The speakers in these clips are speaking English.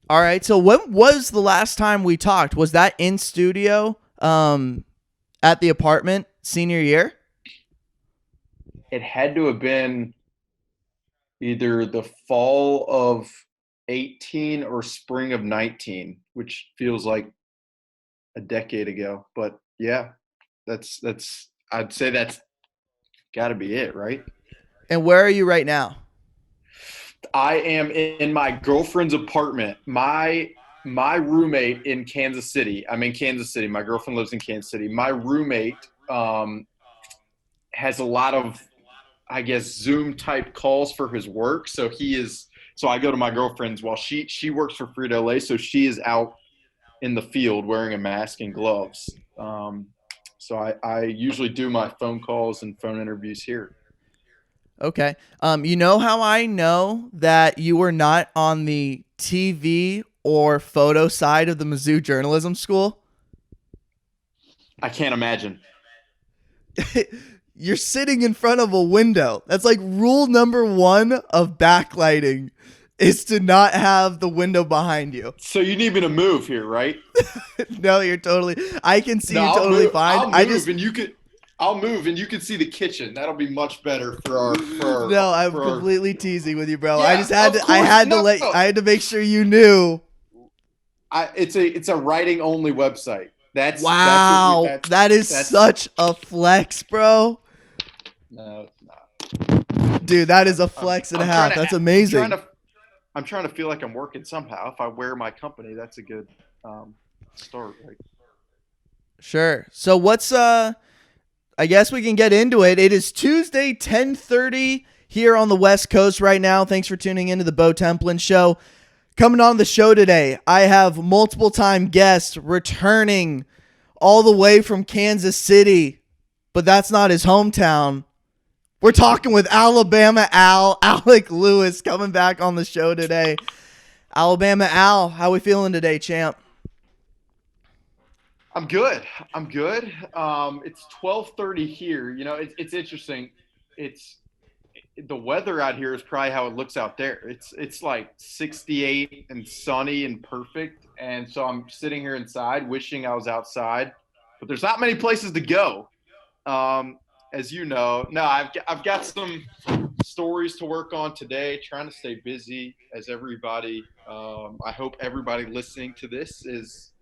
All right. So when was the last time we talked? Was that in studio at the apartment senior year? It had to have been either the fall of 18 or spring of 19, which feels like a decade ago. But yeah, that's I'd say that's got to be it, right? And where are you right now? I am in my girlfriend's apartment. My roommate in Kansas City. I'm in Kansas City. My girlfriend lives in Kansas City. My roommate has a lot of, I guess, Zoom type calls for his work. So he is. So I go to my girlfriend's while she works for Frito Lay. So she is out in the field wearing a mask and gloves. So I usually do my phone calls and phone interviews here. Okay. You know how I know that you were not on the TV or photo side of the Mizzou Journalism School? I can't imagine. You're sitting in front of a window. That's like rule number one of backlighting is to not have the window behind you. So you need me to move here, right? No, you're totally. I can see No, you totally fine. I'll I move, just and you could. I'll move, and you can see the kitchen. That'll be much better for our no. I'm for our. completely teasing with you, bro. I Yeah, just had of to. I course. had to No, let. I had to make sure you knew. it's a writing only website. That's what we Wow, that is that's such a flex, bro. no, it's not. Dude, that is a I'm flex and a I'm trying half. to That's I'm trying amazing. to I'm trying to feel like I'm working somehow. If I wear my company, that's a good start. Right? Sure. So what's I guess we can get into it. It is Tuesday, 10:30 here on the West Coast right now. Thanks for tuning into the Bo Templin show. Coming on the show today, I have multiple time guests returning all the way from Kansas City, but that's not his hometown. We're talking with Alabama Al, Alec Lewis coming back on the show today. Alabama Al, how we feeling today, champ? I'm good. I'm good. It's 12:30 here. It's interesting. It's the weather out here is probably how it looks out there. It's like 68 and sunny and perfect. And so I'm sitting here inside, wishing I was outside, but there's not many places to go. Um, as you know, no, I've got some stories to work on today. Trying to stay busy as everybody. I hope everybody listening to this is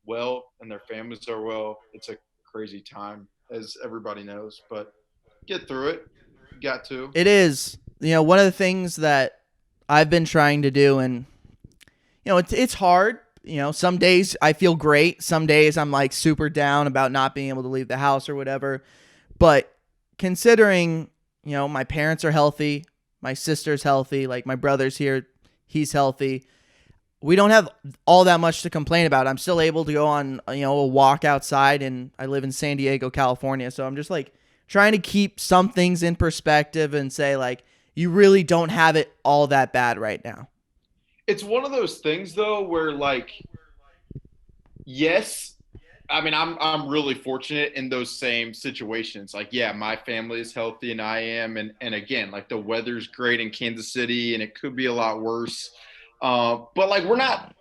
well and their families are well. It's a crazy time, as everybody knows, but get through it. Got to. It is, one of the things that I've been trying to do, and it's hard. Some days I feel great. Some days I'm like super down about not being able to leave the house or whatever. But considering, my parents are healthy, my sister's healthy, like my brother's here, he's healthy. We don't have all that much to complain about. I'm still able to go on, a walk outside, and I live in San Diego, California. So I'm just like trying to keep some things in perspective and say like, you really don't have it all that bad right now. It's one of those things though where like yes, I mean I'm really fortunate in those same situations. Like yeah, my family is healthy and I am and again, like the weather's great in Kansas City and it could be a lot worse. But like we're not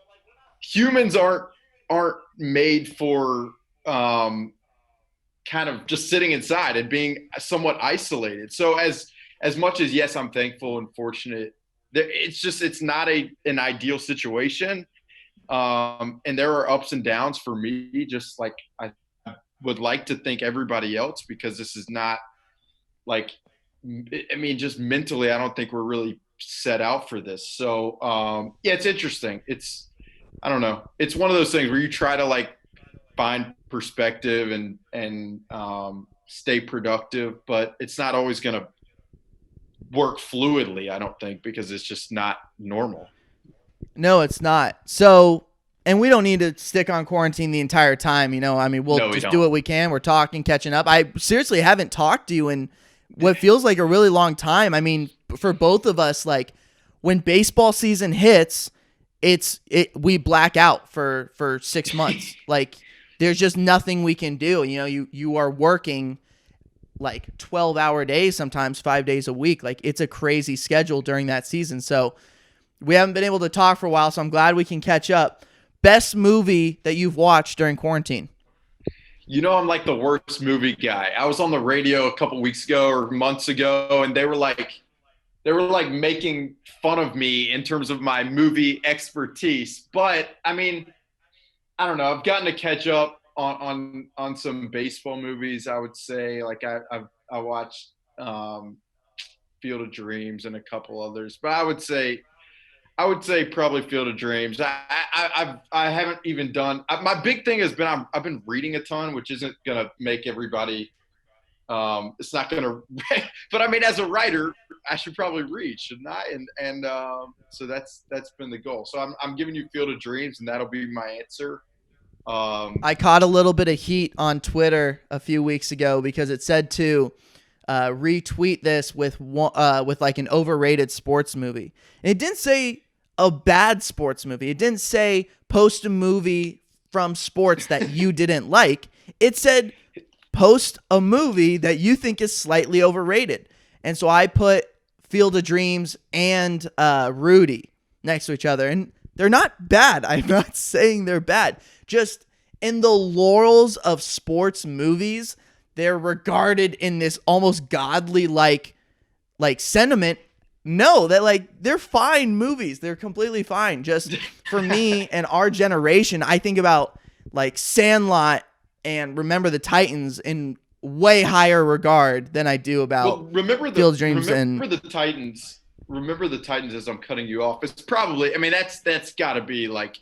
humans aren't made for kind of just sitting inside and being somewhat isolated. So as much as yes, I'm thankful and fortunate, it's not an ideal situation. And there are ups and downs for me, just like I would like to think everybody else, because this is not like, I mean, just mentally, I don't think we're really set out for this. So yeah, it's interesting. I don't know. It's one of those things where you try to like find perspective and stay productive, but it's not always going to work fluidly. I don't think because it's just not normal. No, it's not. So, and we don't need to stick on quarantine the entire time. I mean, we'll No, we just do don't. what we can. We're talking, catching up. I seriously haven't talked to you in what feels like a really long time. I mean, for both of us, like when baseball season hits, we black out for 6 months. Like there's just nothing we can do. You are working like 12-hour days, sometimes 5 days a week. Like it's a crazy schedule during that season. So We haven't been able to talk for a while, so I'm glad we can catch up. Best movie that you've watched during quarantine? You know, I'm like the worst movie guy. I was on the radio a couple weeks ago or months ago, and they were like making fun of me in terms of my movie expertise. But I mean, I don't know. I've gotten to catch up on some baseball movies. I would say like I watched Field of Dreams and a couple others, but I would say probably Field of Dreams. I haven't even done. My big thing has been I've been reading a ton, which isn't gonna make everybody. It's not gonna. But I mean, as a writer, I should probably read, shouldn't I? And so that's been the goal. So I'm giving you Field of Dreams, and that'll be my answer. Um, I caught a little bit of heat on Twitter a few weeks ago because it said to retweet this with like an overrated sports movie. And it didn't say a bad sports movie. It didn't say post a movie from sports that you didn't like. It said post a movie that you think is slightly overrated. And so I put Field of Dreams and Rudy next to each other, and they're not bad. I'm not saying they're bad. Just in the laurels of sports movies, they're regarded in this almost godly like sentiment. No, that like they're fine movies. They're completely fine. Just for me and our generation, I think about like Sandlot and Remember the Titans in way higher regard than I do about well, remember the Field of Dreams remember and the Titans. Remember the Titans. As I'm cutting you off, it's probably. I mean, that's got to be like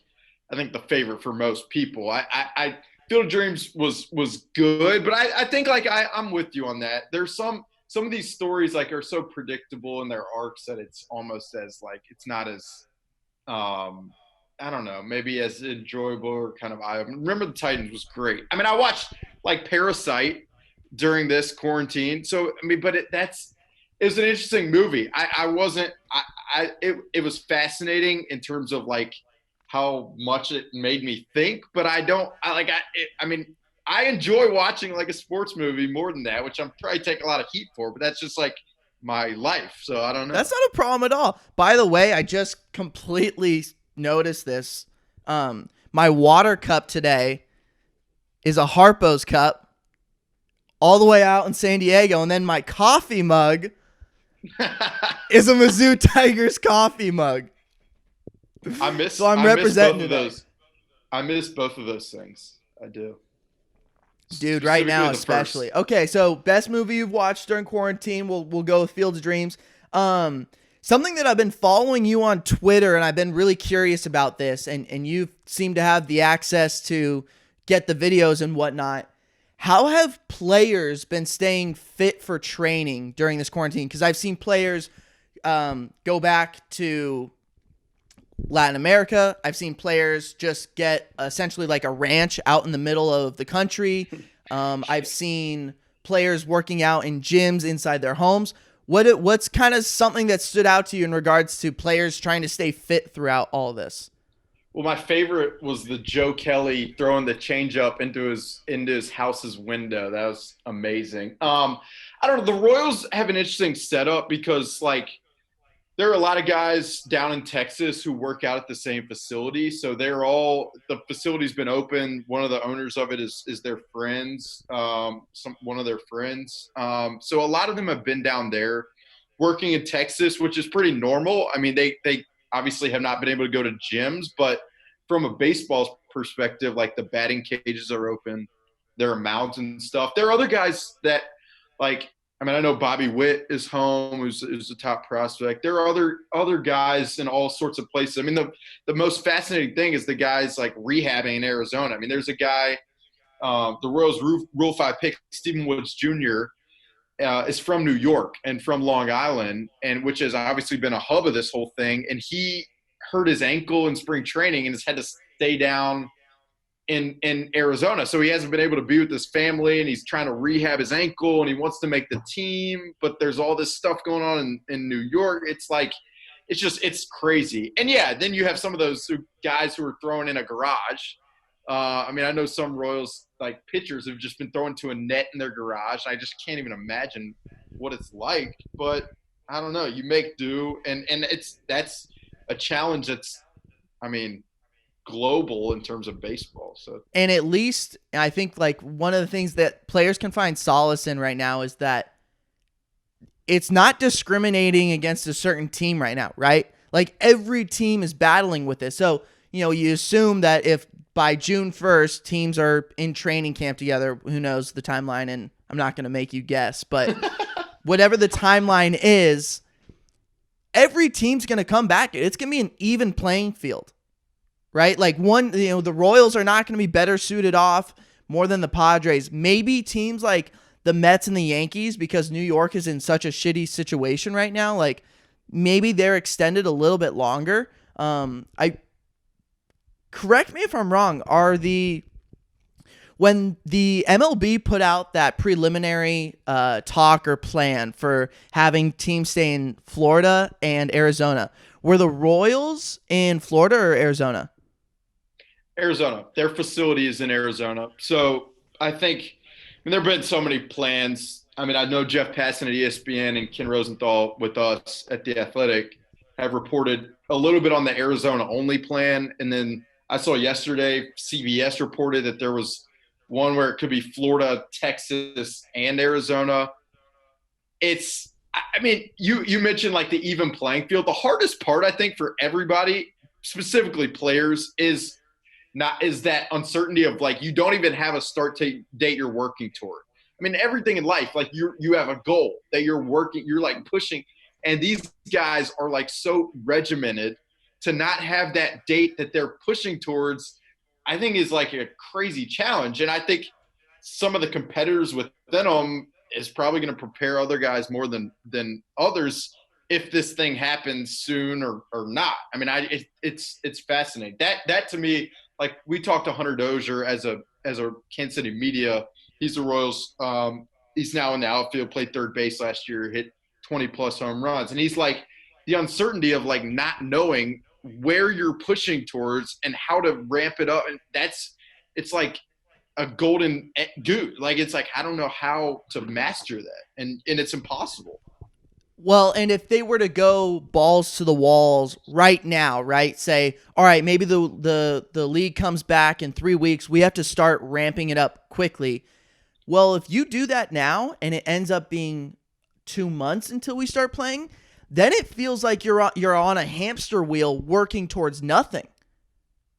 I think the favorite for most people. I Field of Dreams was good, but I think like I'm with you on that. There's some of these stories like are so predictable in their arcs that it's almost as like it's not as I don't know, maybe as enjoyable or kind of I remember the Titans was great. I mean, I watched like Parasite during this quarantine. So I mean, but it was an interesting movie. I wasn't it was fascinating in terms of like how much it made me think, but I mean I enjoy watching like a sports movie more than that, which I'm probably taking a lot of heat for, but that's just like my life. So I don't know. that's not a problem at all. By the way, I just completely noticed this. My water cup today is a Harpo's cup all the way out in San Diego, and then my coffee mug is a Mizzou Tigers coffee mug. So I'm I miss representing both of today. those. I miss both of those things. I do. Dude, right Specifically now the first. especially. Okay, so best movie you've watched during quarantine. We'll go with Field of Dreams. Something that I've been following you on Twitter, and I've been really curious about this, and you seem to have the access to get the videos and whatnot. How have players been staying fit for training during this quarantine? Because I've seen players go back to Latin America. I've seen players just get essentially like a ranch out in the middle of the country. I've seen players working out in gyms inside their homes. What's kind of something that stood out to you in regards to players trying to stay fit throughout all of this? Well, my favorite was the Joe Kelly throwing the changeup into his house's window. That was amazing. I don't know. The Royals have an interesting setup because like there are a lot of guys down in Texas who work out at the same facility. So the facility's been open. One of the owners of it is their friends, one of their friends. So a lot of them have been down there working in Texas, which is pretty normal. I mean, they obviously have not been able to go to gyms, but from a baseball perspective, like the batting cages are open, there are mounds and stuff. There are other guys that like I mean, I know Bobby Witt is home, who's a top prospect. There are other guys in all sorts of places. I mean, the most fascinating thing is the guys like rehabbing in Arizona. I mean, there's a guy, the Royals Rule 5 pick, Stephen Woods Jr., is from New York and from Long Island, and which has obviously been a hub of this whole thing. And he hurt his ankle in spring training and has had to stay down in Arizona. So he hasn't been able to be with his family, and he's trying to rehab his ankle, and he wants to make the team, but there's all this stuff going on in New York. It's like it's crazy. And yeah, then you have some of those guys who are throwing in a garage. I mean, I know some Royals like pitchers have just been thrown to a net in their garage. I just can't even imagine what it's like, but I don't know. You make do, and a challenge that's, I mean, global in terms of baseball. So And at least I think like one of the things that players can find solace in right now is that it's not discriminating against a certain team right now, right? Like every team is battling with this. So, you assume that if by June 1st teams are in training camp together, who knows the timeline, and I'm not going to make you guess, but whatever the timeline is, every team's going to come back. It's going to be an even playing field, right? Like the Royals are not going to be better suited off more than the Padres. Maybe teams like the Mets and the Yankees, because New York is in such a shitty situation right now, like maybe they're extended a little bit longer. I correct me if I'm wrong. When the MLB put out that preliminary talk or plan for having teams stay in Florida and Arizona, were the Royals in Florida or Arizona? Arizona, their facility is in Arizona. So I think there have been so many plans. I mean, I know Jeff Passan at ESPN and Ken Rosenthal with us at The Athletic have reported a little bit on the Arizona only plan. And then I saw yesterday CBS reported that there was one where it could be Florida, Texas, and Arizona. I mean, you mentioned like the even playing field. The hardest part, I think, for everybody, specifically players, is that uncertainty of like you don't even have a start date you're working toward. I mean, everything in life, like you have a goal that you're working, you're like pushing, and these guys are like so regimented to not have that date that they're pushing towards. I think is like a crazy challenge, and I think some of the competitors within them is probably going to prepare other guys more than others if this thing happens soon or not. I mean, it's fascinating. That to me, like we talked to Hunter Dozier as a Kansas City media. He's the Royals. He's now in the outfield, played third base last year, hit 20 plus home runs. And he's like the uncertainty of like not knowing where you're pushing towards and how to ramp it up. And it's like a golden goose. Like, it's like, I don't know how to master that. And it's impossible. Well, and if they were to go balls to the walls right now, right? Say, all right, maybe the league comes back in 3 weeks. We have to start ramping it up quickly. Well, if you do that now and it ends up being 2 months until we start playing, then it feels like you're on a hamster wheel working towards nothing,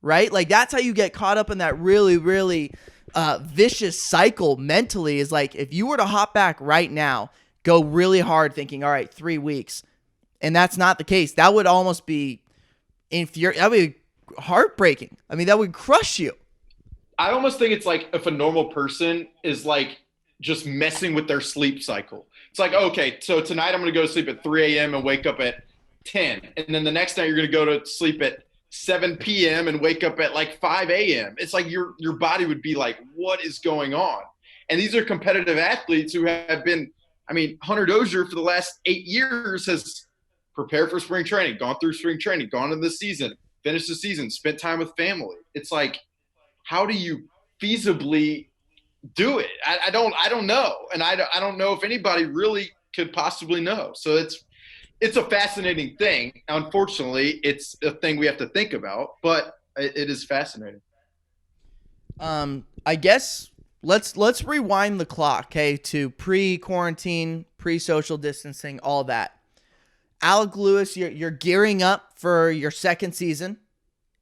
right? Like that's how you get caught up in that really, really vicious cycle mentally. Is like if you were to hop back right now, go really hard thinking, all right, 3 weeks. And that's not the case. That would almost be that would be heartbreaking. I mean, that would crush you. I almost think it's like if a normal person is like just messing with their sleep cycle. It's like, okay, so tonight I'm going to go to sleep at 3 a.m. and wake up at 10. And then the next night you're going to go to sleep at 7 p.m. and wake up at like 5 a.m. It's like your body would be like, what is going on? And these are competitive athletes who have been, I mean, Hunter Dozier for the last 8 years has prepared for spring training, gone through spring training, gone into the season, finished the season, spent time with family. It's like, how do you feasibly do it? I don't know. And I don't know if anybody really could possibly know. So it's a fascinating thing. Unfortunately, it's a thing we have to think about, but it is fascinating. I guess let's rewind the clock, okay, to pre-quarantine, pre-social distancing, all that. Alec Lewis, you're gearing up for your second season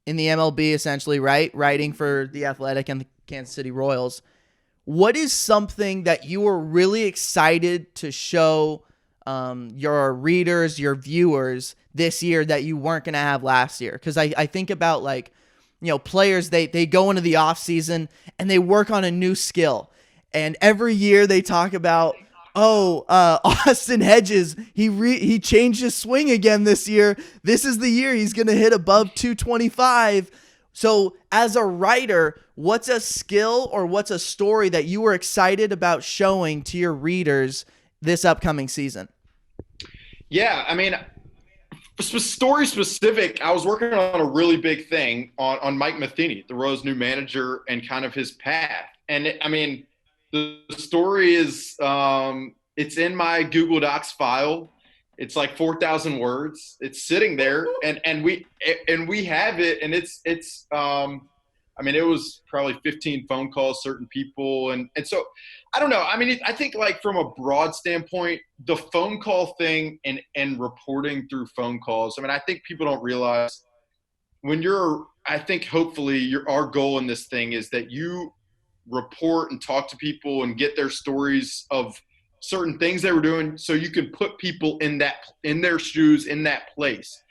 in the MLB, essentially, right? Writing for The Athletic and the Kansas City Royals. What is something that you were really excited to show your readers, your viewers this year that you weren't going to have last year? Because I think about like, players, they go into the offseason and they work on a new skill. And every year they talk about, Austin Hedges, he changed his swing again this year. This is the year he's going to hit above 225. So as a writer, what's a skill or what's a story that you were excited about showing to your readers this upcoming season? Yeah, I mean, story specific, I was working on a really big thing on Mike Matheny, the Royals' new manager, and kind of his path. And the story is it's in my Google Docs file. It's like 4,000 words. It's sitting there, and we have it, and I mean, it was probably 15 phone calls, certain people, and so I don't know. I mean, I think like from a broad standpoint, the phone call thing and reporting through phone calls. I mean, I think people don't realize when you're. I think hopefully our goal in this thing is that you report and talk to people and get their stories of certain things they were doing, so you can put people in their shoes in that place.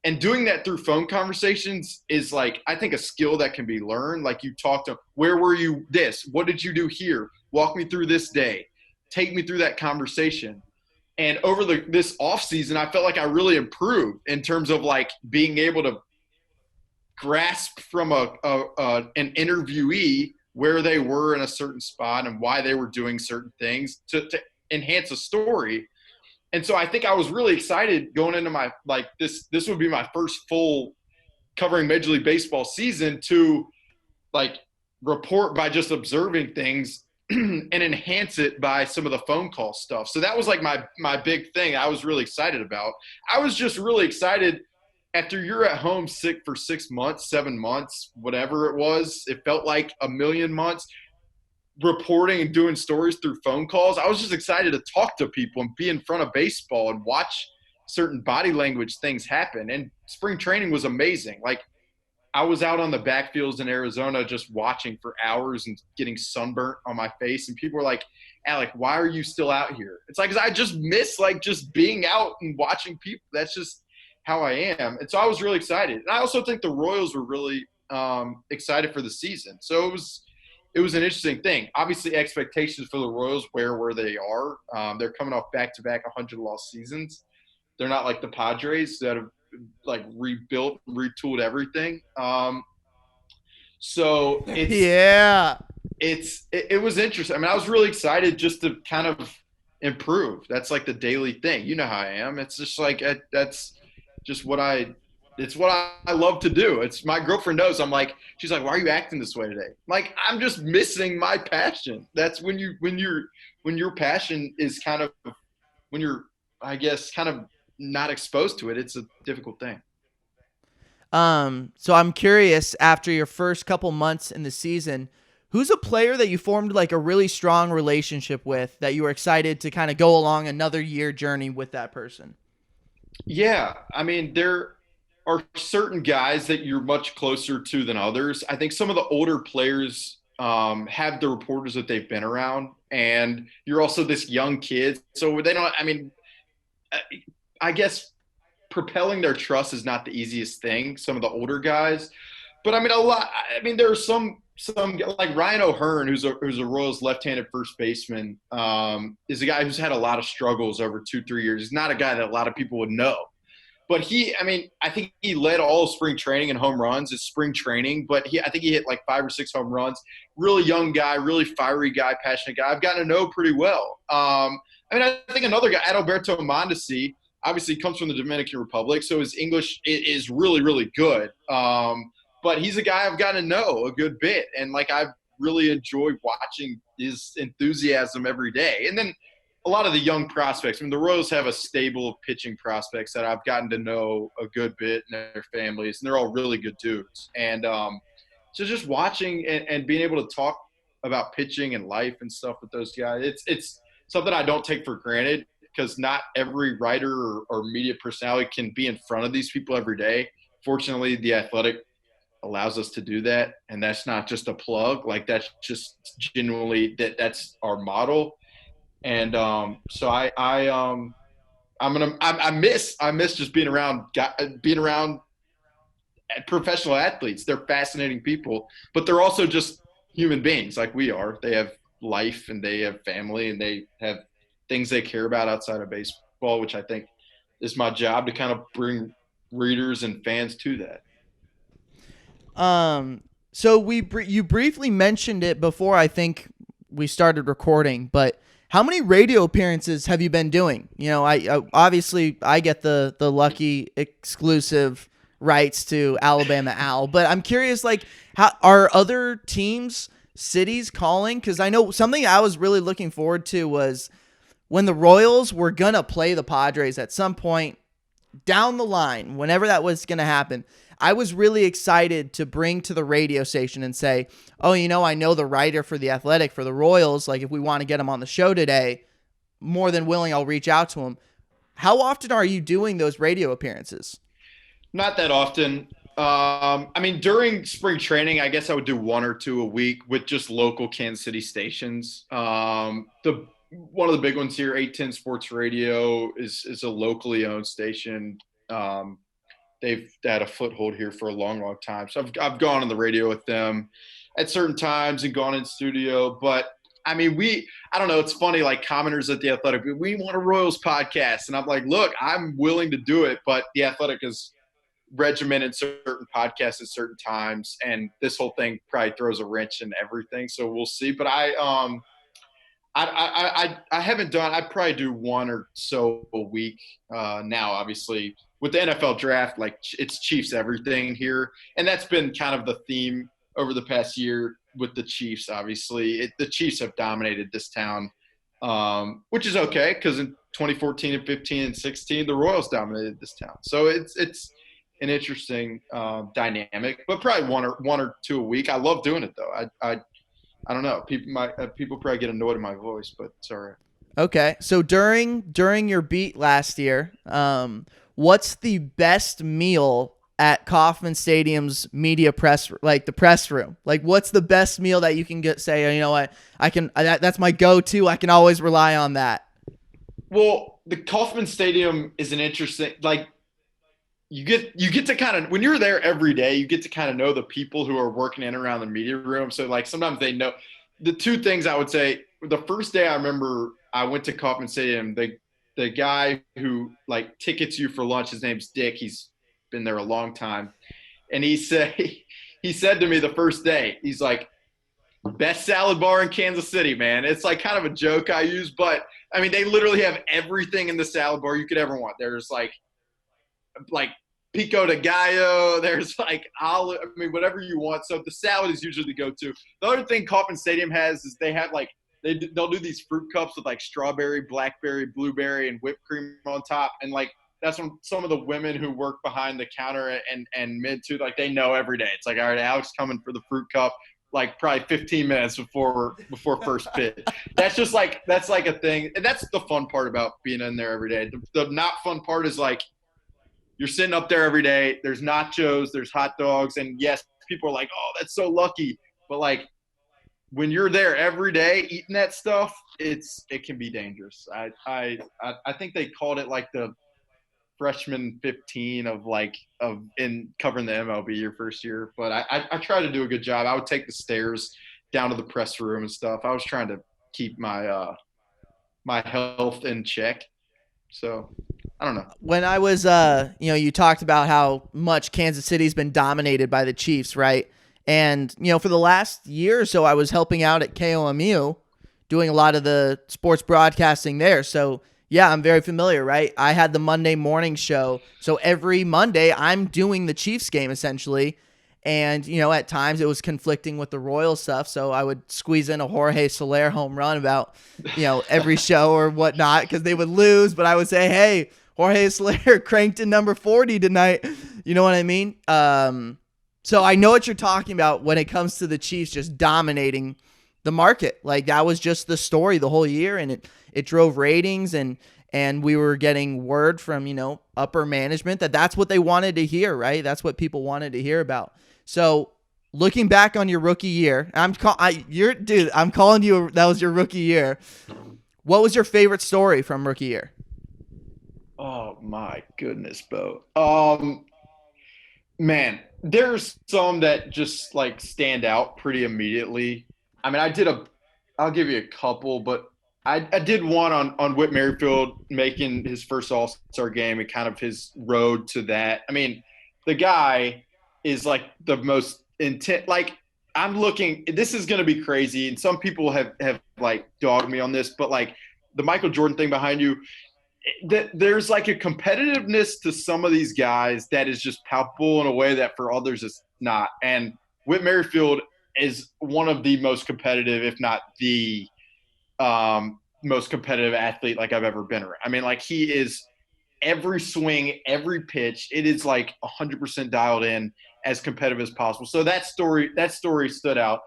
And doing that through phone conversations is like, I think, a skill that can be learned. Like, you talk to, where were you this, what did you do here, walk me through this day, take me through that conversation. And over this off season, I felt like I really improved in terms of like being able to grasp from an interviewee where they were in a certain spot and why they were doing certain things to enhance a story. And so I think I was really excited going into my, like, this would be my first full covering Major League Baseball season to like report by just observing things and enhance it by some of the phone call stuff. So that was like my big thing I was really excited about. I was just really excited after you're at home sick for 6 months, 7 months, whatever it was. It felt like a million months, reporting and doing stories through phone calls. I was just excited to talk to people and be in front of baseball and watch certain body language things happen. And spring training was amazing. Like, I was out on the backfields in Arizona just watching for hours and getting sunburnt on my face. And people were like, Alec, why are you still out here? It's like, 'cause I just miss like just being out and watching people. That's just how I am. And so I was really excited. And I also think the Royals were really excited for the season. So it was an interesting thing. Obviously, expectations for the Royals where they are. They're coming off back-to-back 100-loss seasons. They're not like the Padres that have like rebuilt, retooled everything. So Yeah. it was interesting. I mean, I was really excited just to kind of improve. That's like the daily thing. You know how I am. It's just like that's just it's what I love to do. It's my girlfriend knows. I'm like, she's like, why are you acting this way today? Like, I'm just missing my passion. That's when your passion is kind of, when you're, I guess, kind of not exposed to it. It's a difficult thing. So I'm curious, after your first couple months in the season, who's a player that you formed like a really strong relationship with that you were excited to kind of go along another year journey with that person? Yeah. I mean, there are certain guys that you're much closer to than others. I think some of the older players have the reporters that they've been around, and you're also this young kid. So they don't, I mean, I guess propelling their trust is not the easiest thing, some of the older guys. But I mean, there are some like Ryan O'Hearn, who's a Royals left-handed first baseman, is a guy who's had a lot of struggles over 2-3 years. He's not a guy that a lot of people would know. But I think he led all of spring training in home runs. It's spring training, but I think he hit like 5 or 6 home runs. Really young guy, really fiery guy, passionate guy. I've gotten to know pretty well. I think another guy, Adalberto Mondesi, obviously comes from the Dominican Republic, so his English is really, really good. But he's a guy I've gotten to know a good bit, and like I've really enjoyed watching his enthusiasm every day. And then a lot of the young prospects. I mean, the Royals have a stable of pitching prospects that I've gotten to know a good bit, and their families, and they're all really good dudes. And so just watching and being able to talk about pitching and life and stuff with those guys, it's something I don't take for granted, because not every writer or media personality can be in front of these people every day. Fortunately, The Athletic allows us to do that, and that's not just a plug. Like, that's just genuinely that's our model. And so I miss just being around professional athletes. They're fascinating people, but they're also just human beings like we are. They have life, and they have family, and they have things they care about outside of baseball, which I think is my job to kind of bring readers and fans to that. So you briefly mentioned it before I think we started recording, but how many radio appearances have you been doing? You know, I obviously I get the lucky exclusive rights to Alabama Al, but I'm curious, like, how are other teams, cities calling? Because I know something I was really looking forward to was when the Royals were going to play the Padres at some point down the line, whenever that was going to happen, I was really excited to bring to the radio station and say, oh, I know the writer for The Athletic for the Royals. Like, if we want to get him on the show today, more than willing, I'll reach out to him. How often are you doing those radio appearances? Not that often. During spring training, I guess I would do 1 or 2 a week with just local Kansas City stations. The one of the big ones here, 810 Sports Radio, is a locally owned station. They've had a foothold here for a long, long time. So I've gone on the radio with them at certain times and gone in studio. But I don't know. It's funny, like commenters at The Athletic, we want a Royals podcast. And I'm like, look, I'm willing to do it, but The Athletic is regimented certain podcasts at certain times. And this whole thing probably throws a wrench in everything. So we'll see. But I haven't done, I probably do 1 or so a week now, obviously. With the NFL draft, like it's Chiefs everything here. And that's been kind of the theme over the past year with the Chiefs, obviously. The Chiefs have dominated this town, which is okay because in 2014 and 15 and 16, the Royals dominated this town. So it's an interesting dynamic, but probably one or two a week. I love doing it, though. I don't know. People probably get annoyed at my voice, but it's all right. Okay. So during your beat last year, what's the best meal at Kauffman Stadium's media press, like the press room? Like, what's the best meal that you can say, you know what, that's my go-to. I can always rely on that. Well, the Kauffman Stadium is an interesting, like, you get to kind of, when you're there every day, you get to kind of know the people who are working in and around the media room. So like sometimes they know the two things. I would say the first day I remember I went to Kauffman Stadium, the guy who like tickets you for lunch, his name's Dick. He's been there a long time. And he said to me the first day, he's like, best salad bar in Kansas City, man. It's like kind of a joke I use, but I mean, they literally have everything in the salad bar you could ever want. There's like pico de gallo, there's like olive, whatever you want. So the salad is usually the go-to. The other thing Kauffman Stadium has is they have like, they'll do these fruit cups with like strawberry, blackberry, blueberry, and whipped cream on top. And like, that's when some of the women who work behind the counter and mid too, like they know every day. It's like, all right, Alex coming for the fruit cup, like probably 15 minutes before first pitch. That's like a thing. And that's the fun part about being in there every day. The not fun part is like, you're sitting up there every day. There's nachos, there's hot dogs, and yes, people are like, "Oh, that's so lucky." But like, when you're there every day eating that stuff, it can be dangerous. I think they called it like the freshman 15 of in covering the MLB your first year. But I try to do a good job. I would take the stairs down to the press room and stuff. I was trying to keep my my health in check. So. I don't know. When I was, you talked about how much Kansas City's been dominated by the Chiefs, right? And, for the last year or so, I was helping out at KOMU, doing a lot of the sports broadcasting there. So, yeah, I'm very familiar, right? I had the Monday morning show. So every Monday, I'm doing the Chiefs game, essentially. And, at times it was conflicting with the Royals stuff. So I would squeeze in a Jorge Soler home run about, every show or whatnot because they would lose. But I would say, hey, Jorge Soler cranked in number 40 tonight. You know what I mean? So I know what you're talking about when it comes to the Chiefs just dominating the market. Like that was just the story the whole year, and it drove ratings, and we were getting word from, upper management that's what they wanted to hear, right? That's what people wanted to hear about. So looking back on your rookie year, I'm calling you, that was your rookie year. What was your favorite story from rookie year? Oh my goodness, Bo. Man, there's some that just like stand out pretty immediately. I'll give you a couple, but I did one on Whit Merrifield making his first All-Star game and kind of his road to that. The guy is like the most intent. Like this is going to be crazy. And some people have like dogged me on this, but like the Michael Jordan thing behind you, there's like a competitiveness to some of these guys that is just palpable in a way that for others it's not. And Whit Merrifield is one of the most competitive, if not the most competitive athlete like I've ever been around. I mean, like he is every swing, every pitch, it is like 100% dialed in, as competitive as possible. So that story stood out.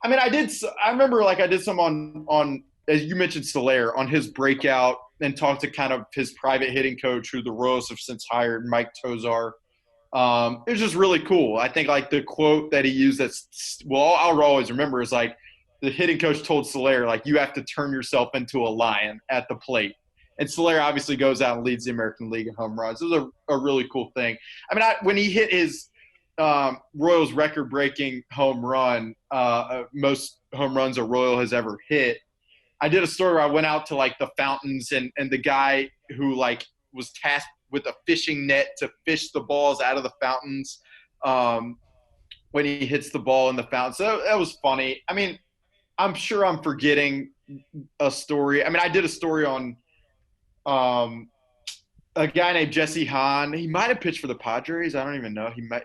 I mean, I remember like I did some on as you mentioned Soler on his breakout and talked to kind of his private hitting coach who the Royals have since hired, Mike Tozar. It was just really cool. I think like the quote that he used I'll always remember is like the hitting coach told Soler, like, you have to turn yourself into a lion at the plate. And Soler obviously goes out and leads the American League in home runs. It was a really cool thing. I mean, when he hit his Royals record-breaking home run, most home runs a Royal has ever hit, I did a story where I went out to like the fountains and the guy who like was tasked with a fishing net to fish the balls out of the fountains when he hits the ball in the fountain. So that was funny. I mean, I'm sure I'm forgetting a story. I mean, I did a story on a guy named Jesse Hahn. He might have pitched for the Padres. I don't even know. He might.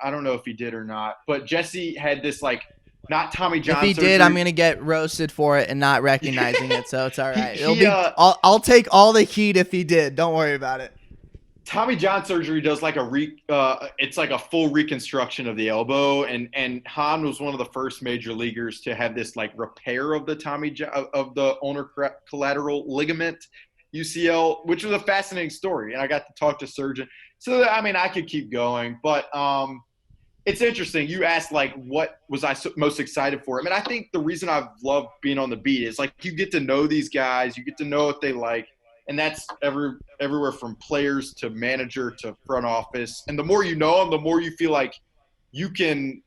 I don't know if he did or not. But Jesse had this like not Tommy John. If he surgery. did, I'm gonna get roasted for it and not recognizing it. So it's all right. I'll take all the heat if he did. Don't worry about it. Tommy John surgery does like it's like a full reconstruction of the elbow, and Hahn was one of the first major leaguers to have this like repair of the of the ulnar collateral ligament, UCL, which was a fascinating story. And I got to talk to surgeon. So I mean, I could keep going, but it's interesting. You asked like, what was I most excited for? I mean, I think the reason I've loved being on the beat is like you get to know these guys, you get to know what they like. And that's everywhere from players to manager to front office. And the more you know them, the more you feel like you can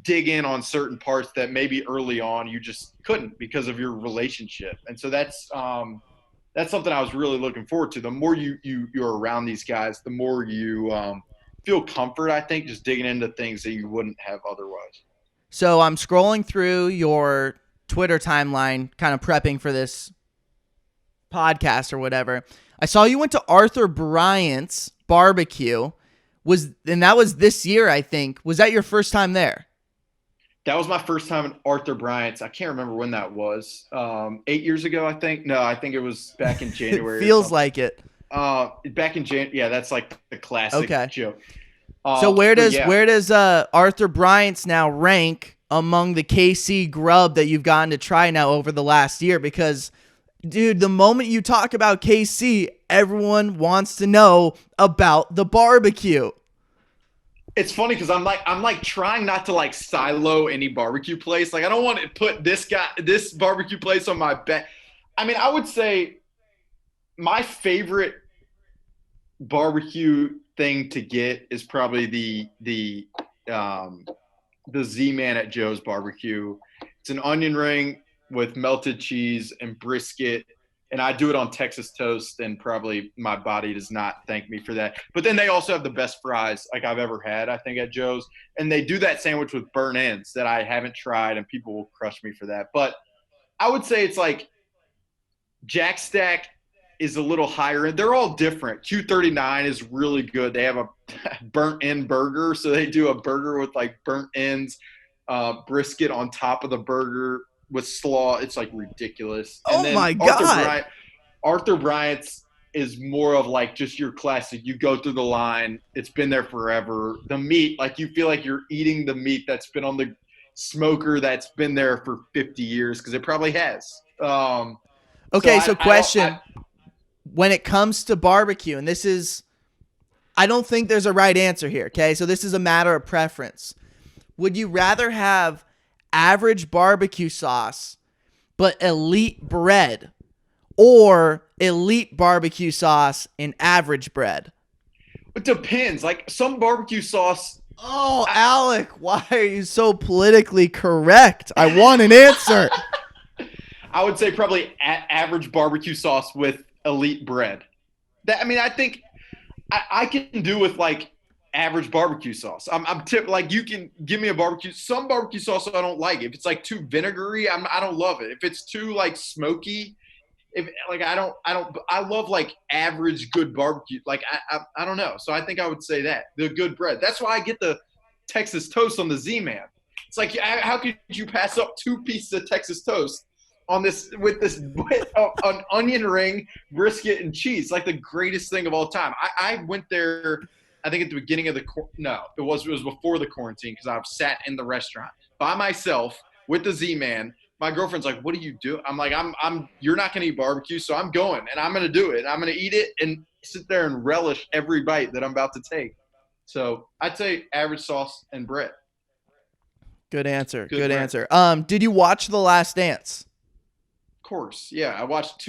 dig in on certain parts that maybe early on you just couldn't because of your relationship. And so that's something I was really looking forward to. The more you're around these guys, the more you feel comfort, I think, just digging into things that you wouldn't have otherwise. So I'm scrolling through your Twitter timeline, kind of prepping for this podcast or whatever. I saw you went to Arthur Bryant's BBQ. And that was this year, I think. Was that your first time there? That was my first time in Arthur Bryant's. I can't remember when that was. 8 years ago, I think. No, I think it was back in January. It feels like it. Back in January. Yeah, that's like the classic joke. So where does Arthur Bryant's now rank among the KC grub that you've gotten to try now over the last year? Because dude, the moment you talk about KC, everyone wants to know about the barbecue. It's funny because I'm like trying not to like silo any barbecue place. Like I don't want to put this barbecue place on my back. I mean, I would say my favorite barbecue thing to get is probably the Z-Man at Joe's Barbecue. It's an onion ring with melted cheese and brisket, and I do it on Texas toast, and probably my body does not thank me for that. But then they also have the best fries like I've ever had, I think, at Joe's, and they do that sandwich with burnt ends that I haven't tried, and people will crush me for that. But I would say it's like Jack Stack is a little higher end. They're all different. Q39 is really good. They have a burnt end burger, so they do a burger with like burnt ends, brisket on top of the burger with slaw. It's like ridiculous. And then my God. Arthur Bryant's is more of like just your classic. You go through the line. It's been there forever. The meat, like you feel like you're eating the meat that's been on the smoker that's been there for 50 years because it probably has. So question. When it comes to barbecue, and I don't think there's a right answer here, okay? So this is a matter of preference. Would you rather have average barbecue sauce but elite bread, or elite barbecue sauce and average bread? It depends. Like some barbecue sauce. Oh, Alec, why are you so politically correct? I want an answer. I would say probably average barbecue sauce with elite bread. I think I can do with like average barbecue sauce. Like you can give me a barbecue. Some barbecue sauce I don't like. If it's like too vinegary, I don't love it. If it's too like smoky, I love like average good barbecue. Like I don't know. So I think I would say that the good bread. That's why I get the Texas toast on the Z-Man. It's like how could you pass up 2 pieces of Texas toast on this with an onion ring, brisket, and cheese, like the greatest thing of all time. I went there, I think at the beginning of no, it was before the quarantine because I've sat in the restaurant by myself with the Z-Man. My girlfriend's like, "What do you do?" I'm like, I'm. You're not gonna eat barbecue, so I'm going and I'm gonna do it. I'm gonna eat it and sit there and relish every bite that I'm about to take. So I'd say average sauce and bread. Good answer. Good Good bread. answer. Did you watch The Last Dance? Of course, yeah. I watched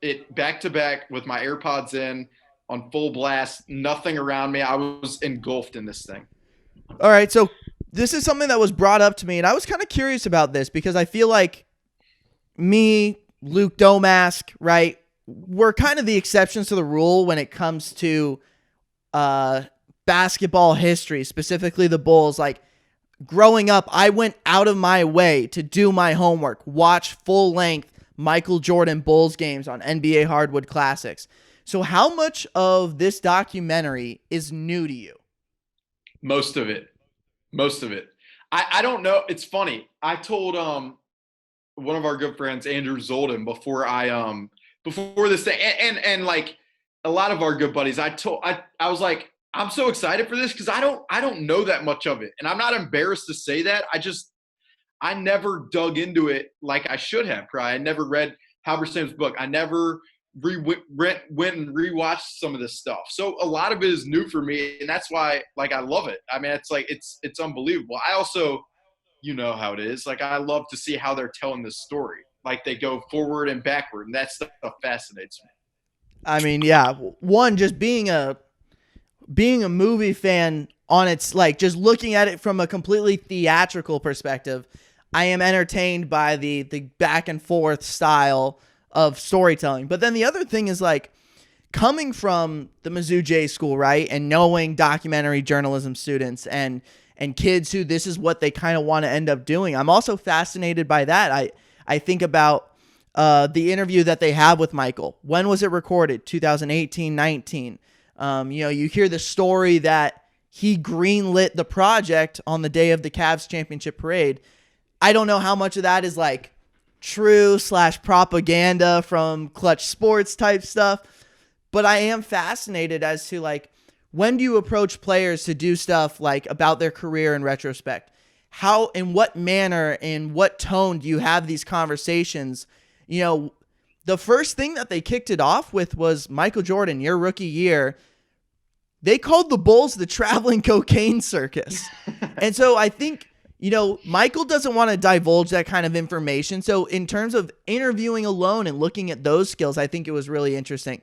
it back to back with my AirPods in on full blast. Nothing around me. I was engulfed in this thing. All right, so this is something that was brought up to me, and I was kind of curious about this because I feel like me, Luke Domask, right, we're kind of the exceptions to the rule when it comes to basketball history, specifically the Bulls. Like, growing up, I went out of my way to do my homework, watch full-length Michael Jordan Bulls games on NBA Hardwood Classics. So how much of this documentary is new to you? Most of it. Most of it. I don't know. It's funny. I told one of our good friends, Andrew Zolden, before this thing, and like a lot of our good buddies, I was like, I'm so excited for this because I don't know that much of it, and I'm not embarrassed to say that. I never dug into it like I should have. Probably I never read Halberstam's book. I never went and rewatched some of this stuff. So a lot of it is new for me, and that's why like I love it. I mean, it's like it's unbelievable. I also, you know how it is. Like I love to see how they're telling this story. Like they go forward and backward, and that stuff fascinates me. I mean, yeah, one, just being a movie fan on its, like, just looking at it from a completely theatrical perspective, I am entertained by the back and forth style of storytelling. But then the other thing is, like, coming from the Mizzou J school, right, and knowing documentary journalism students and kids who this is what they kind of want to end up doing, I'm also fascinated by that. I think about the interview that they have with Michael. When was it recorded? 2018, 19. You hear the story that he greenlit the project on the day of the Cavs championship parade. I don't know how much of that is like true / propaganda from Clutch Sports type stuff, but I am fascinated as to, like, when do you approach players to do stuff like about their career in retrospect? How, in what manner, in what tone do you have these conversations? The first thing that they kicked it off with was Michael Jordan, your rookie year. They called the Bulls the traveling cocaine circus. And so I think, Michael doesn't want to divulge that kind of information. So in terms of interviewing alone and looking at those skills, I think it was really interesting.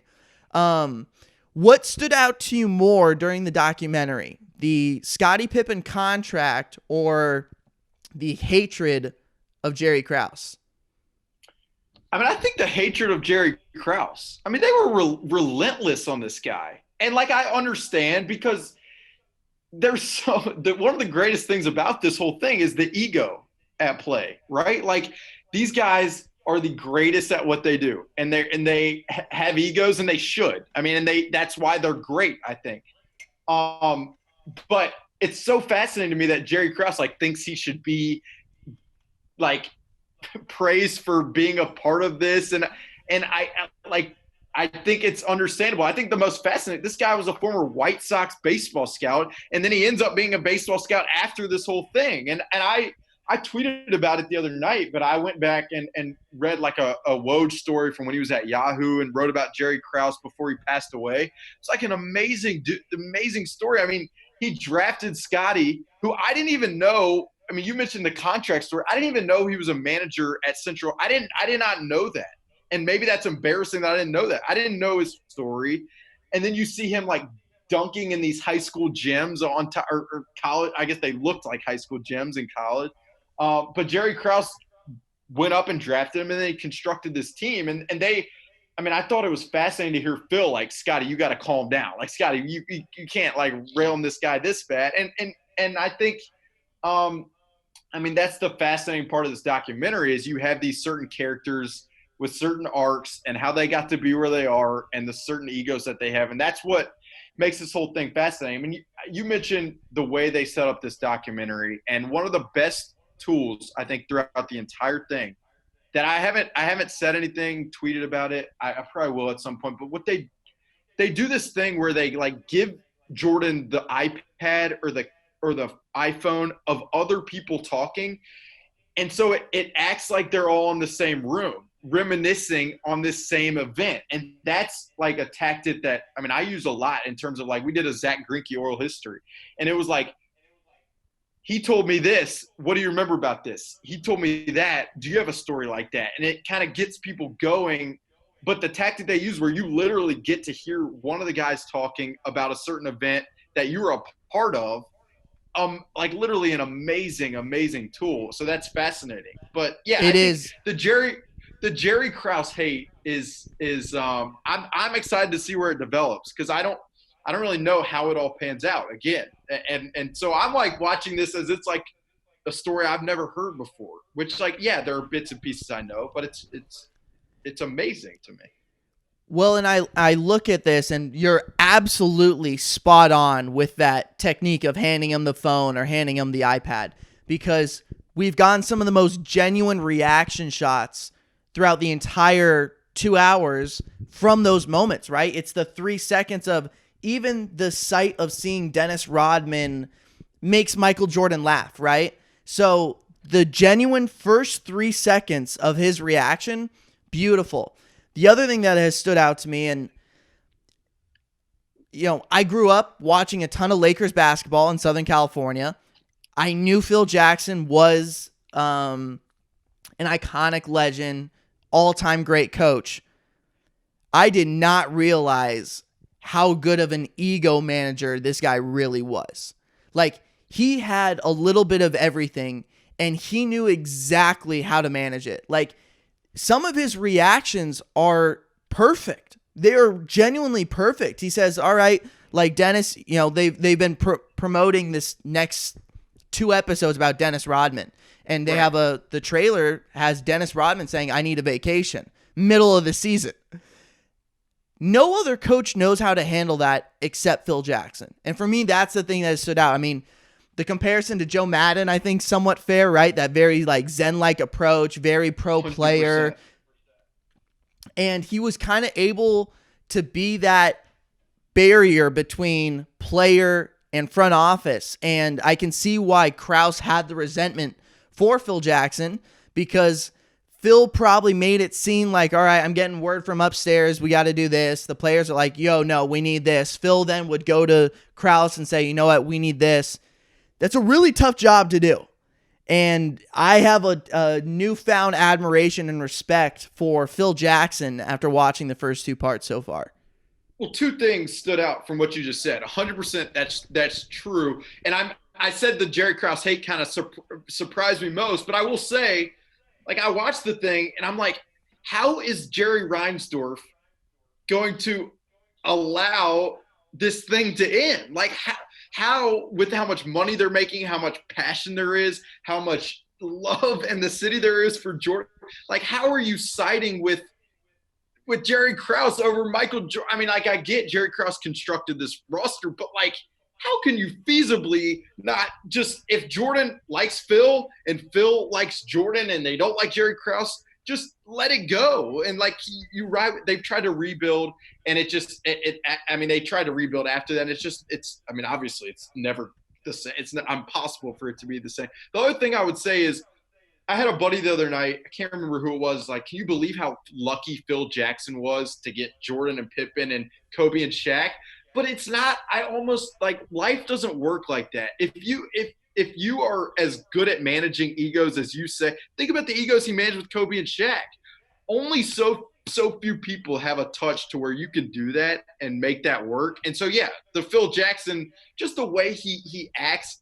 What stood out to you more during the documentary? The Scottie Pippen contract or the hatred of Jerry Krause? I mean, I think the hatred of Jerry Krause. I mean, they were relentless on this guy, and like I understand because one of the greatest things about this whole thing is the ego at play, right? Like these guys are the greatest at what they do, and they have egos, and they should. I mean, and that's why they're great, I think. But it's so fascinating to me that Jerry Krause like thinks he should be like praised for being a part of this, and I think it's understandable. I think the most fascinating, this guy was a former White Sox baseball scout, and then he ends up being a baseball scout after this whole thing. And I tweeted about it the other night, but I went back and read like a Woj story from when he was at Yahoo and wrote about Jerry Krause before he passed away. It's like an amazing story. I mean, he drafted Scotty, who I didn't even know. I mean, you mentioned the contract story. I didn't even know he was a manager at Central. I did not know that. And maybe that's embarrassing that I didn't know that. I didn't know his story. And then you see him like dunking in these high school gyms or college. I guess they looked like high school gyms in college. But Jerry Krause went up and drafted him, and they constructed this team. And I thought it was fascinating to hear Phil like, Scotty, you got to calm down. Like, Scotty, you can't like rail on this guy this bad. And I think, that's the fascinating part of this documentary is you have these certain characters with certain arcs and how they got to be where they are and the certain egos that they have. And that's what makes this whole thing fascinating. I mean, you mentioned the way they set up this documentary, and one of the best tools I think throughout the entire thing that I haven't said anything, tweeted about it. I probably will at some point. But what they do this thing where they like give Jordan the iPad or the iPhone of other people talking, and so it acts like they're all in the same room, reminiscing on this same event. And that's like a tactic that, I mean, I use a lot in terms of like, we did a Zach Greinke oral history. And it was like, he told me this. What do you remember about this? He told me that. Do you have a story like that? And it kind of gets people going. But the tactic they use where you literally get to hear one of the guys talking about a certain event that you were a part of, like literally an amazing tool. So that's fascinating. But yeah, it is the Jerry Krause hate is I'm excited to see where it develops, because I don't really know how it all pans out again. And so I'm like watching this as it's like a story I've never heard before, which like, yeah, there are bits and pieces I know, but it's amazing to me. Well, and I look at this, and you're absolutely spot on with that technique of handing him the phone or handing him the iPad, because we've gotten some of the most genuine reaction shots throughout the entire 2 hours from those moments, right? It's the 3 seconds of even the sight of seeing Dennis Rodman makes Michael Jordan laugh, right? So the genuine first 3 seconds of his reaction, beautiful. The other thing that has stood out to me, and I grew up watching a ton of Lakers basketball in Southern California. I knew Phil Jackson was an iconic legend, all-time great coach. I did not realize how good of an ego manager this guy really was. Like, he had a little bit of everything, and he knew exactly how to manage it. Like, some of his reactions are perfect. They are genuinely perfect. He says, all right, like Dennis, they've been promoting this next 2 episodes about Dennis Rodman. And they have the trailer has Dennis Rodman saying, I need a vacation, middle of the season. No other coach knows how to handle that except Phil Jackson. And for me, that's the thing that stood out. I mean, the comparison to Joe Madden, I think, somewhat fair, right? That very like Zen-like approach, very pro player. 100%. And he was kind of able to be that barrier between player and front office. And I can see why Krause had the resentment for Phil Jackson, because Phil probably made it seem like, all right, I'm getting word from upstairs, we got to do this. The players are like, yo, no, we need this. Phil then would go to Krause and say, you know what, we need this. That's a really tough job to do. And I have a newfound admiration and respect for Phil Jackson after watching the first 2 parts so far. Well, 2 things stood out from what you just said. 100% that's true. And I said the Jerry Krause hate kind of surprised me most, but I will say, like, I watched the thing and I'm like, how is Jerry Reinsdorf going to allow this thing to end? Like, how with how much money they're making, how much passion there is, how much love in the city there is for Jordan. Like, how are you siding with Jerry Krause over Michael Jordan? I mean, like, I get Jerry Krause constructed this roster, but like, how can you feasibly not just, if Jordan likes Phil and Phil likes Jordan and they don't like Jerry Krause, just let it go. And like, they've tried to rebuild, and I mean, they tried to rebuild after that. I mean, obviously it's never the same. It's impossible for it to be the same. The other thing I would say is, I had a buddy the other night, I can't remember who it was, like, can you believe how lucky Phil Jackson was to get Jordan and Pippen and Kobe and Shaq? But it's not, I almost, like, life doesn't work like that. If you are as good at managing egos as you say, think about the egos he managed with Kobe and Shaq. Only so few people have a touch to where you can do that and make that work. And so, yeah, the Phil Jackson, just the way he acts,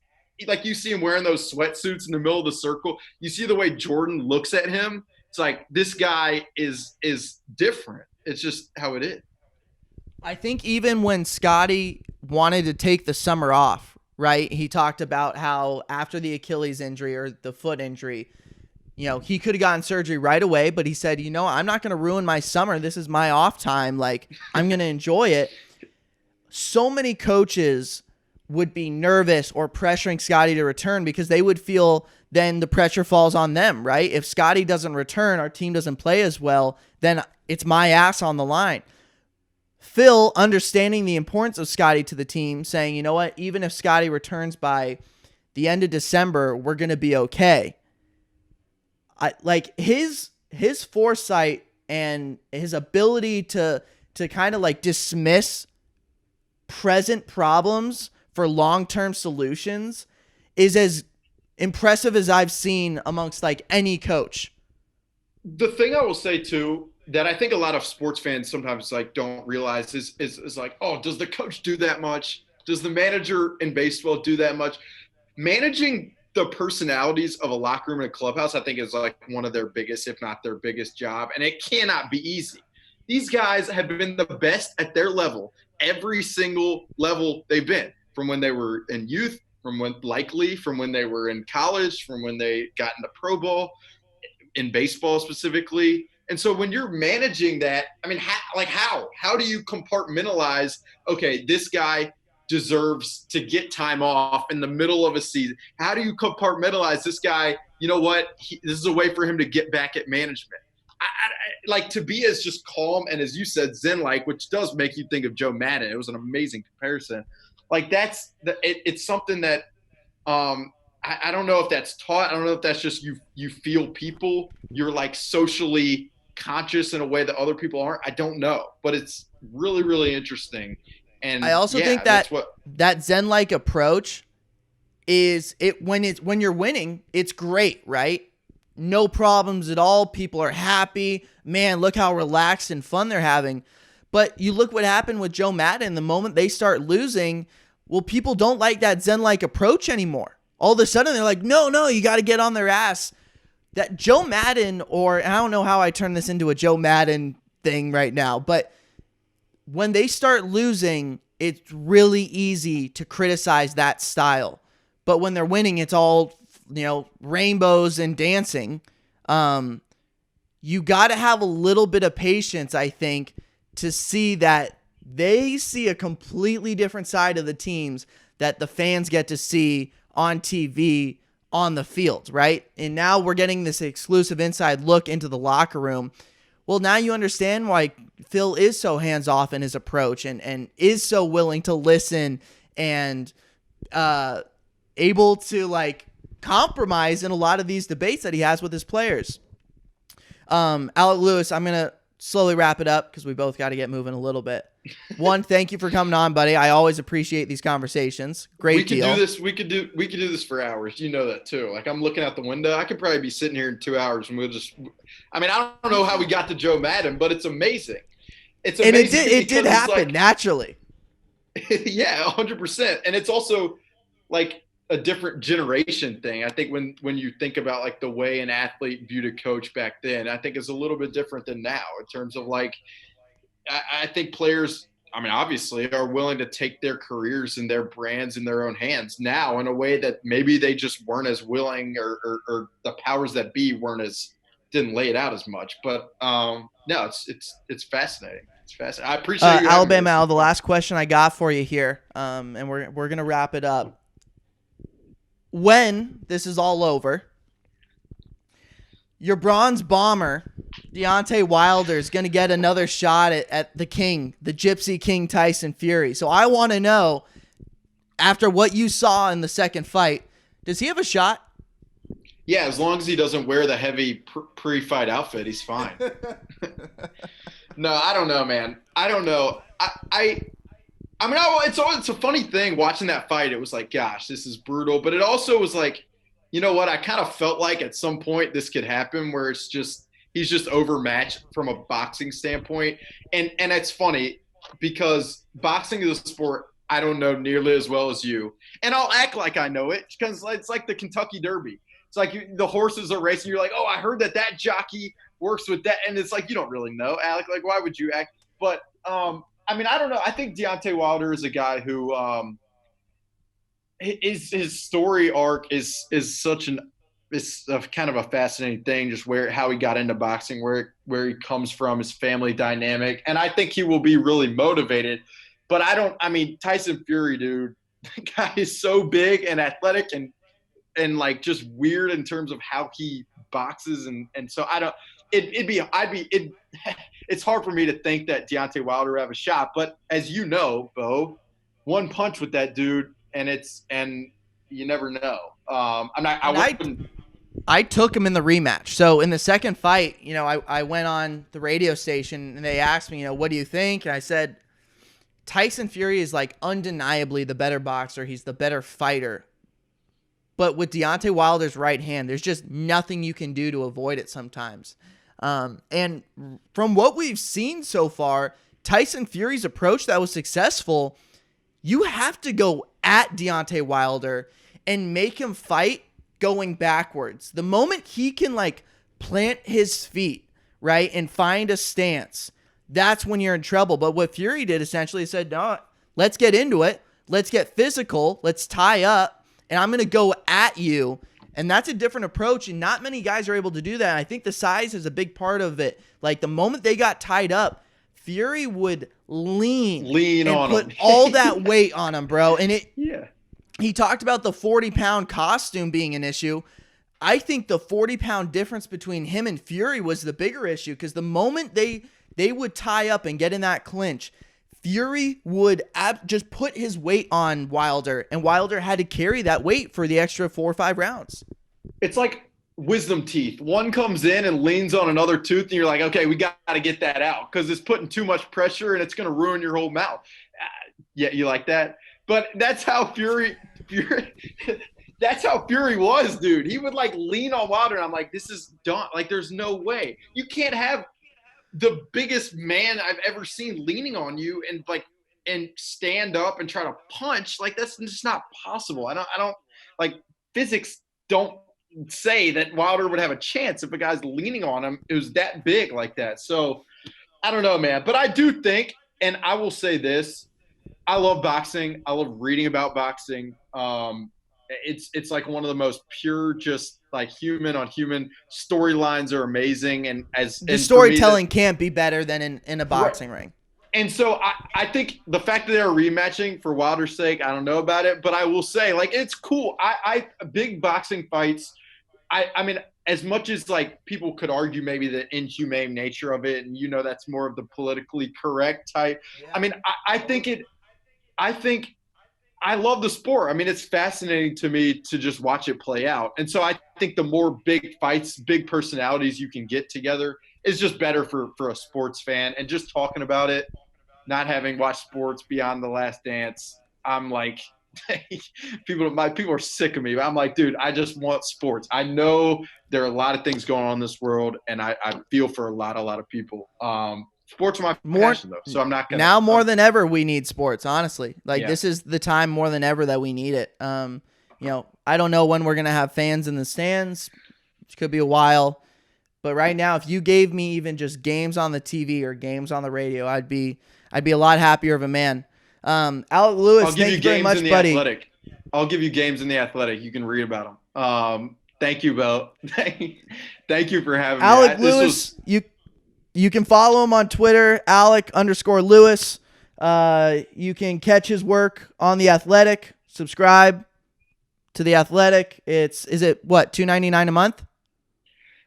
like, you see him wearing those sweatsuits in the middle of the circle. You see the way Jordan looks at him. It's like, this guy is different. It's just how it is. I think even when Scottie wanted to take the summer off, right? He talked about how after the Achilles injury or the foot injury, he could have gotten surgery right away, but he said, I'm not going to ruin my summer. This is my off time. Like, I'm going to enjoy it. So many coaches would be nervous or pressuring Scotty to return because they would feel then the pressure falls on them, right? If Scotty doesn't return, our team doesn't play as well, then it's my ass on the line. Phil, understanding the importance of Scotty to the team, saying, you know what, even if Scotty returns by the end of December, we're going to be okay. Like his foresight and his ability to kind of like dismiss present problems for long-term solutions is as impressive as I've seen amongst like any coach. The thing I will say too, that I think a lot of sports fans sometimes like don't realize is like, oh, does the coach do that much? Does the manager in baseball do that much? Managing the personalities of a locker room and a clubhouse, I think, is like one of their biggest, if not their biggest job. And it cannot be easy. These guys have been the best at their level, every single level they've been, from when they were in youth, from when they were in college, from when they got into pro ball, in baseball specifically. And so when you're managing that, I mean, how do you compartmentalize, okay, this guy deserves to get time off in the middle of a season? How do you compartmentalize this guy? You know what? This is a way for him to get back at management. I like to be as just calm and, as you said, zen-like, which does make you think of Joe Madden. It was an amazing comparison. Like it's something that I don't know if that's taught. I don't know if that's just you feel people. You're like socially conscious in a way that other people aren't. I don't know, but it's really, really interesting. And I also think that that zen-like approach is it when you're winning, it's great, right? No problems at all. People are happy. Man, look how relaxed and fun they're having. But you look what happened with Joe Madden. The moment they start losing, well, people don't like that zen-like approach anymore. All of a sudden, they're like, no, you got to get on their ass. That Joe Madden, or I don't know how I turn this into a Joe Madden thing right now, but when they start losing, it's really easy to criticize that style. But when they're winning, it's all, rainbows and dancing. You got to have a little bit of patience, I think, to see that they see a completely different side of the teams that the fans get to see on TV on the field, right? And now we're getting this exclusive inside look into the locker room. Well, now you understand why Phil is so hands-off in his approach and is so willing to listen and able to like compromise in a lot of these debates that he has with his players. Alec Lewis, I'm going to slowly wrap it up because we both got to get moving a little bit. One, thank you for coming on, buddy. I always appreciate these conversations. Great deal. We could do this for hours. You know that too. Like, I'm looking out the window. I could probably be sitting here in 2 hours and I don't know how we got to Joe Madden, but it's amazing. It's amazing. And it did happen naturally. Yeah, 100%. And it's also like a different generation thing. I think when you think about like the way an athlete viewed a coach back then, I think it's a little bit different than now in terms of like, I think players, obviously, are willing to take their careers and their brands in their own hands now in a way that maybe they just weren't as willing, or the powers that be didn't lay it out as much. But no, it's fascinating. It's fascinating. I appreciate you. Alabama Al, the last question I got for you here, and we're gonna wrap it up. When this is all over, your bronze bomber, Deontay Wilder, is going to get another shot at the king, the Gypsy King Tyson Fury. So I want to know, after what you saw in the second fight, does he have a shot? Yeah, as long as he doesn't wear the heavy pre-fight outfit, he's fine. No, I don't know, man. I don't know. It's a funny thing watching that fight. It was like, gosh, this is brutal. But it also was like, you know what? I kind of felt like at some point this could happen where he's just overmatched from a boxing standpoint. And it's funny because boxing is a sport I don't know nearly as well as you. And I'll act like I know it because it's like the Kentucky Derby. It's like the horses are racing. You're like, oh, I heard that jockey works with that. And it's like, you don't really know, Alec. Like, why would you act? But, I don't know. I think Deontay Wilder is a guy who his story arc is a kind of a fascinating thing, just how he got into boxing, where he comes from, his family dynamic. And I think he will be really motivated. But Tyson Fury, dude, the guy is so big and athletic and like just weird in terms of how he boxes. And so I don't, it's hard for me to think that Deontay Wilder would have a shot. But as you know, Bo, one punch with that dude and you never know. I took him in the rematch. So in the second fight, I went on the radio station and they asked me, what do you think? And I said, Tyson Fury is like undeniably the better boxer. He's the better fighter. But with Deontay Wilder's right hand, there's just nothing you can do to avoid it sometimes. And from what we've seen so far, Tyson Fury's approach that was successful, you have to go at Deontay Wilder and make him fight going backwards. The moment he can like plant his feet, right, and find a stance, that's when you're in trouble. But what Fury did essentially said, no, let's get into it. Let's get physical. Let's tie up. And I'm going to go at you. And that's a different approach. And not many guys are able to do that. And I think the size is a big part of it. Like the moment they got tied up, Fury would lean and on put him. all that weight on him, bro. And yeah. He talked about the 40-pound costume being an issue. I think the 40-pound difference between him and Fury was the bigger issue because the moment they would tie up and get in that clinch, Fury would just put his weight on Wilder, and Wilder had to carry that weight for the extra 4 or 5 rounds. It's like wisdom teeth. One comes in and leans on another tooth, and you're like, okay, we got to get that out because it's putting too much pressure and it's going to ruin your whole mouth. Yeah, you like that? But that's how Fury that's how Fury was, dude. He would like lean on Wilder, and I'm like, this is done. Like, there's no way. You can't have the biggest man I've ever seen leaning on you and stand up and try to punch. Like, that's just not possible. I don't like physics don't say that Wilder would have a chance if a guy's leaning on him. It was that big like that. So I don't know, man. But I do think, and I will say this, I love boxing. I love reading about boxing. It's like one of the most pure, just like human on human storylines are amazing. And the storytelling can't be better than in a boxing ring. And so I think the fact that they're rematching for Wilder's sake, I don't know about it, but I will say, like, it's cool. Big boxing fights. I mean, as much as like people could argue maybe the inhumane nature of it, and that's more of the politically correct type. Yeah. I mean, I think I love the sport. I mean, it's fascinating to me to just watch it play out. And so I think the more big fights, big personalities you can get together is just better for a sports fan. And just talking about it, not having watched sports beyond The Last Dance, I'm like, people are sick of me. I'm like, dude, I just want sports. I know there are a lot of things going on in this world, and I feel for a lot of people. Sports are my passion, though, so I'm not gonna. Now more than ever, we need sports. Honestly, This is the time more than ever that we need it. I don't know when we're gonna have fans in the stands. It could be a while, but right now, if you gave me even just games on the TV or games on the radio, I'd be a lot happier of a man. Alec Lewis, thank you very much, buddy. Athletic. I'll give you games in the Athletic. You can read about them. Thank you, Bo. Thank you for having me. Alec Lewis, you can follow him on Twitter, Alec_Lewis. You can catch his work on The Athletic. Subscribe to The Athletic. Is it what, $2.99 a month?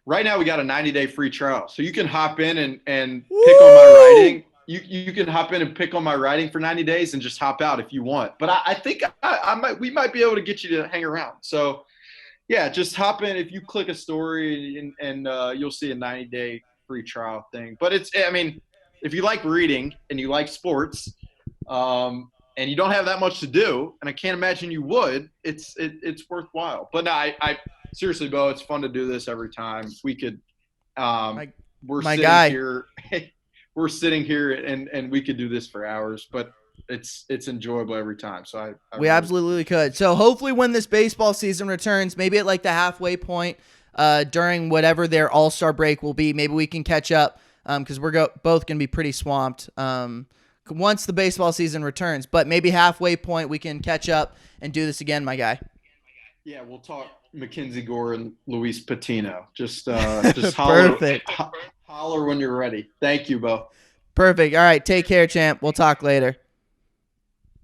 Right now we got a 90-day free trial. So you can hop in and pick on my writing. You can hop in and pick on my writing for 90 days and just hop out if you want. But I think we might be able to get you to hang around. So yeah, just hop in. If you click a story and you'll see a 90-day free trial thing. But if you like reading and you like sports, and you don't have that much to do, and I can't imagine you would, it's worthwhile. But no, I seriously, Bo, it's fun to do this every time. We could, we're sitting here and we could do this for hours, but it's enjoyable every time. So we absolutely could. So hopefully when this baseball season returns, maybe at like the halfway point, during whatever their all-star break will be, maybe we can catch up, because we're both going to be pretty swamped once the baseball season returns. But maybe halfway point we can catch up and do this again, my guy. Yeah, we'll talk Mackenzie Gore and Luis Patino. Just holler, Perfect. Holler when you're ready. Thank you, Bo. Perfect. All right, take care, champ. We'll talk later.